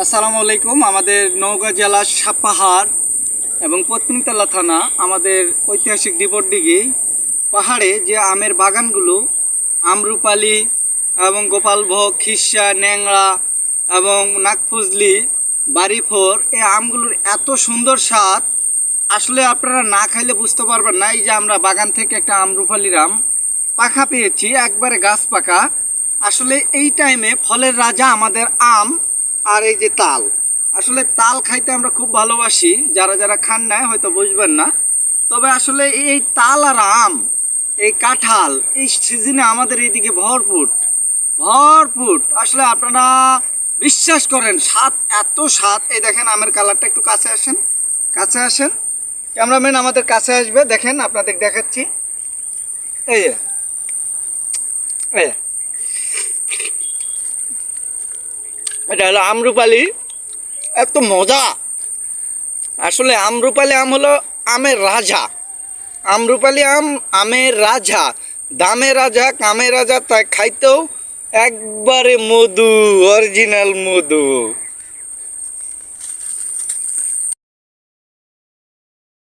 আসসালামু আলাইকুম। আমাদের নওগাঁ জেলার সাপাহার এবং পত্নীতলা থানা আমাদের ঐতিহাসিক ডিবরডিঘি পাহাড়ে যে আমের বাগানগুলো আমরুপালি এবং গোপালভোগ, খিরসা, ন্যাংরা এবং নাগফজলি, বাড়িফোর, এই আমগুলোর এত সুন্দর স্বাদ আসলে আপনারা না খাইলে বুঝতে পারবেন না। এই যে আমরা বাগান থেকে একটা আমরুপালির আম পাকা পেয়েছি, একবারে গাছ পাকা। আসলে এই টাইমে ফলের রাজা আমাদের আম আর এই যে তাল। আসলে তাল খাইতে আমরা খুব ভালোবাসি, যারা যারা খান না হয়তো বুঝবেন না। তবে আসলে এই তাল আর আম, এই কাঁঠাল এই সিজনে আমাদের এইদিকে ভরপুর ভরপুর। আসলে আপনারা বিশ্বাস করেন, স্বাদ এত স্বাদ। এই দেখেন আমের কালারটা, একটু কাছে আসেন, কাছে আসেন, ক্যামেরাম্যান আমাদের কাছে আসবে। দেখেন আপনাদের দেখাচ্ছি, এই যে এই এটা হলো আমরুপালি, এত মজা। আসলে আমরুপালি আম হলো আমের রাজা। আমরুপালি আম আমের রাজা, দামে রাজা, কামে রাজা, তাই খাইতেও একবারে মধু, অরিজিনাল মধু।